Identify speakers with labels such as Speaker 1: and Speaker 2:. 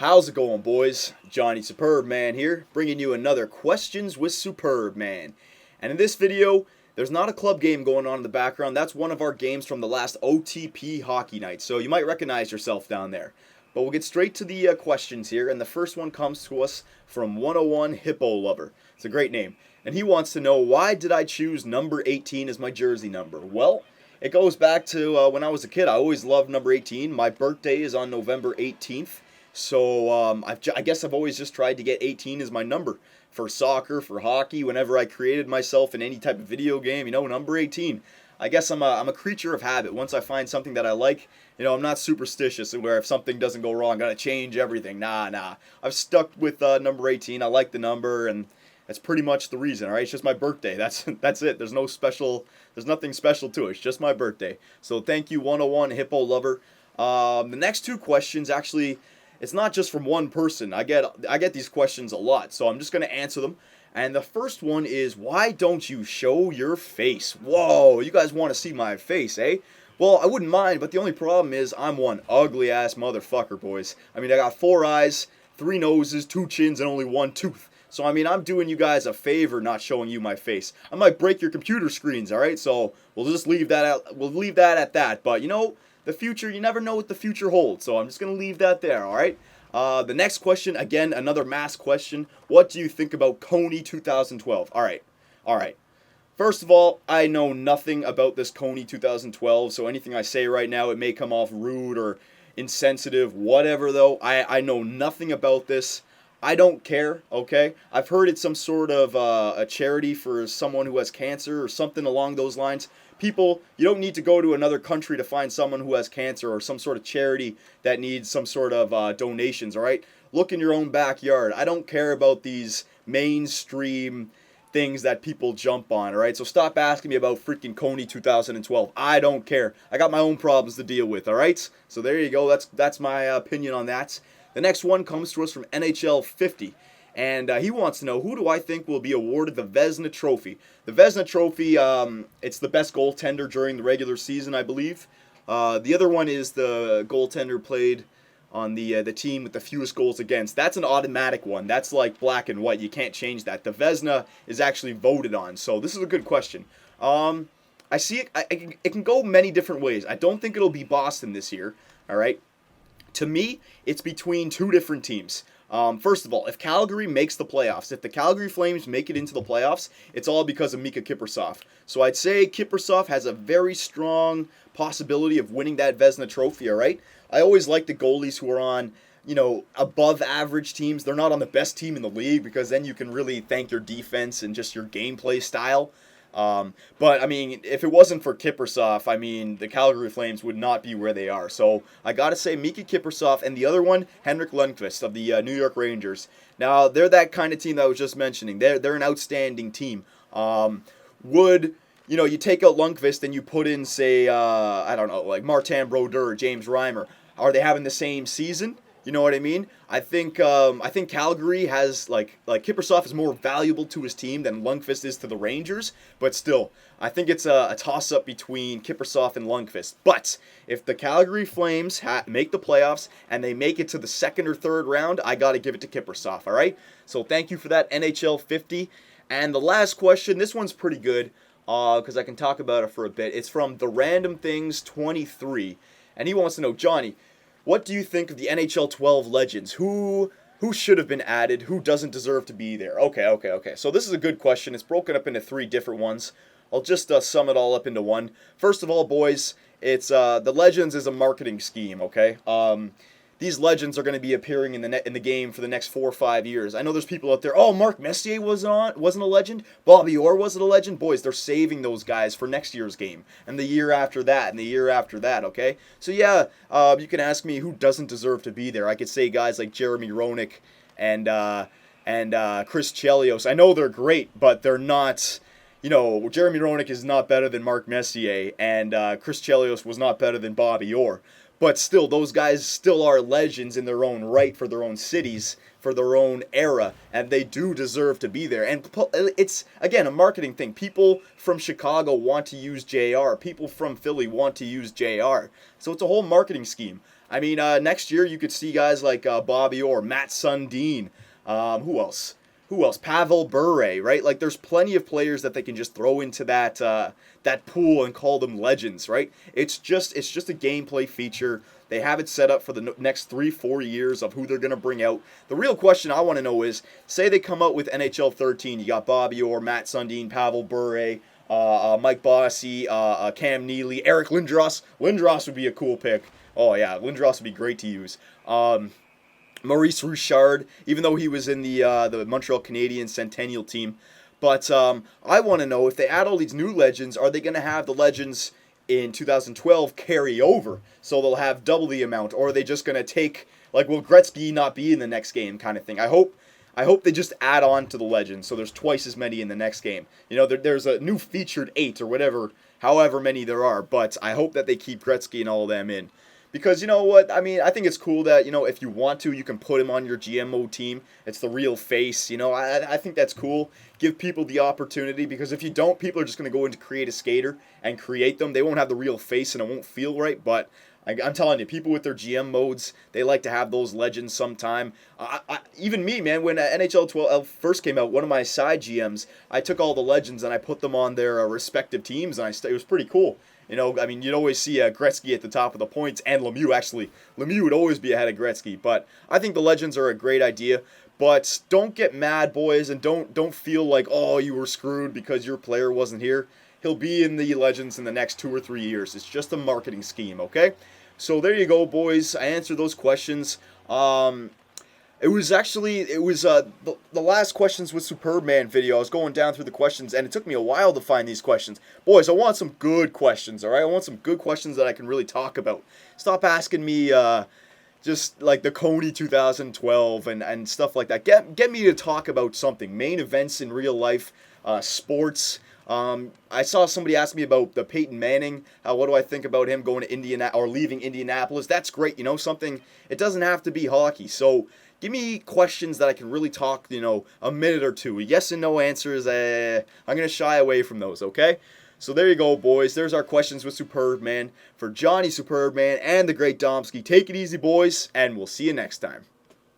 Speaker 1: How's it going, boys? Johnny Superbman here, bringing you another Questions with Superbman. And in this video, there's not a club game going on in the background. That's one of our games from the last OTP hockey night, so you might recognize yourself down there. But we'll get straight to the questions here, and the first one comes to us from 101 Hippo Lover. It's a great name. And he wants to know, why did I choose number 18 as my jersey number? Well, it goes back to when I was a kid. I always loved number 18. My birthday is on November 18th. So I guess I've always just tried to get 18 as my number for soccer, for hockey. Whenever I created myself in any type of video game, number 18. I guess I'm a creature of habit. Once I find something that I like, I'm not superstitious where if something doesn't go wrong, I gotta change everything. Nah. I've stuck with number 18. I like the number, and that's pretty much the reason. All right, it's just my birthday. That's it. There's nothing special to it. It's just my birthday. So thank you, 101 Hippo Lover. The next two questions actually. It's not just from one person. I get these questions a lot, so I'm just going to answer them. And the first one is, why don't you show your face? Whoa, you guys want to see my face, eh? Well, I wouldn't mind, but the only problem is I'm one ugly-ass motherfucker, boys. I got 4 eyes, 3 noses, 2 chins, and only 1 tooth. So, I'm doing you guys a favor not showing you my face. I might break your computer screens, all right? So, we'll just leave that out. We'll leave that at that. But, the future, you never know what the future holds, so I'm just going to leave that there, alright? The next question, again, another mass question. What do you think about Coney 2012? Alright. First of all, I know nothing about this Coney 2012, so anything I say right now, it may come off rude or insensitive, whatever though. I know nothing about this. I don't care, okay? I've heard it's some sort of a charity for someone who has cancer or something along those lines. People, you don't need to go to another country to find someone who has cancer or some sort of charity that needs some sort of donations, all right? Look in your own backyard. I don't care about these mainstream things that people jump on, all right? So stop asking me about freaking Coney 2012. I don't care. I got my own problems to deal with, all right? So there you go. That's my opinion on that. The next one comes to us from NHL 50. And he wants to know, who do I think will be awarded the Vezina Trophy? The Vezina Trophy, it's the best goaltender during the regular season, I believe. The other one is the goaltender played on the team with the fewest goals against. That's an automatic one. That's like black and white. You can't change that. The Vezina is actually voted on. So this is a good question. I see it. It can go many different ways. I don't think it'll be Boston this year. All right. To me, it's between 2 different teams. First of all, if Calgary makes the playoffs, if the Calgary Flames make it into the playoffs, it's all because of Mika Kiprusoff. So I'd say Kiprusoff has a very strong possibility of winning that Vezina Trophy, all right? I always like the goalies who are on, above average teams. They're not on the best team in the league, because then you can really thank your defense and just your gameplay style. But, if it wasn't for Kiprusoff, the Calgary Flames would not be where they are. So, I gotta say, Mika Kiprusoff, and the other one, Henrik Lundqvist of the New York Rangers. Now, they're that kind of team that I was just mentioning. They're an outstanding team. You take out Lundqvist and you put in, say, like Martin Brodeur or James Reimer. Are they having the same season? You know what I mean? I think Calgary has, like Kiprusoff is more valuable to his team than Lundqvist is to the Rangers, but still, I think it's a toss-up between Kiprusoff and Lundqvist. But if the Calgary Flames make the playoffs and they make it to the second or third round, I got to give it to Kiprusoff, all right? So thank you for that, NHL 50. And the last question, this one's pretty good, because I can talk about it for a bit. It's from The Random Things 23, and he wants to know, Johnny, what do you think of the NHL 12 legends? Who should have been added? Who doesn't deserve to be there? Okay. So this is a good question. It's broken up into 3 different ones. I'll just sum it all up into one. First of all, boys, it's the legends is a marketing scheme. Okay. These legends are going to be appearing in the game for the next 4 or 5 years. I know there's people out there. Oh, Mark Messier wasn't a legend. Bobby Orr wasn't a legend. Boys, they're saving those guys for next year's game and the year after that and the year after that. Okay, so yeah, you can ask me who doesn't deserve to be there. I could say guys like Jeremy Roenick and Chris Chelios. I know they're great, but they're not. Jeremy Roenick is not better than Mark Messier, and Chris Chelios was not better than Bobby Orr. But still, those guys still are legends in their own right for their own cities, for their own era, and they do deserve to be there. And it's, again, a marketing thing. People from Chicago want to use JR. People from Philly want to use JR. So it's a whole marketing scheme. I mean, next year you could see guys like Bobby Orr, Matt Sundin. Who else? Who else? Pavel Bure, right? Like, there's plenty of players that they can just throw into that pool and call them legends, right? It's just a gameplay feature. They have it set up for the next 3-4 years of who they're gonna bring out. The real question I want to know is, say they come out with NHL 13. You got Bobby Orr, Matt Sundin, Pavel Bure, Mike Bossy, Cam Neely, Eric Lindros. Lindros would be a cool pick. Oh yeah, Lindros would be great to use. Maurice Richard, even though he was in the Montreal Canadiens Centennial team. But I want to know, if they add all these new legends, are they going to have the legends in 2012 carry over? So they'll have double the amount, or are they just going to take, like, will Gretzky not be in the next game kind of thing? I hope they just add on to the legends, so there's twice as many in the next game. You know, there's a new featured 8 or whatever, however many there are, but I hope that they keep Gretzky and all of them in. Because, you know what, I mean, I think it's cool that, you know, if you want to, you can put him on your GMO team. It's the real face, you know, I think that's cool. Give people the opportunity, because if you don't, people are just going to go into Create a Skater and create them. They won't have the real face and it won't feel right, but I'm telling you, people with their GM modes, they like to have those legends sometime. Even me, man, when NHL 12 first came out, one of my side GMs, I took all the legends and I put them on their respective teams, and it was pretty cool. You know, I mean, you'd always see Gretzky at the top of the points, and Lemieux, actually. Lemieux would always be ahead of Gretzky, but I think the legends are a great idea. But don't get mad, boys, and don't feel like, oh, you were screwed because your player wasn't here. He'll be in the legends in the next 2 or 3 years. It's just a marketing scheme, okay? So there you go, boys. I answered those questions. It was the last questions with Superbman video. I was going down through the questions, and it took me a while to find these questions. Boys, I want some good questions, all right? I want some good questions that I can really talk about. Stop asking me just like the Coney 2012 and stuff like that. Get me to talk about something. Main events in real life, sports. I saw somebody ask me about the Peyton Manning. What do I think about him going to Indiana or leaving Indianapolis? That's great, you know, something. It doesn't have to be hockey. So give me questions that I can really talk, you know, a minute or two. Yes and no answers. I'm gonna shy away from those. Okay. So there you go, boys. There's our questions with Superbman. For Johnny Superbman and the great Domsky. Take it easy, boys, and we'll see you next time.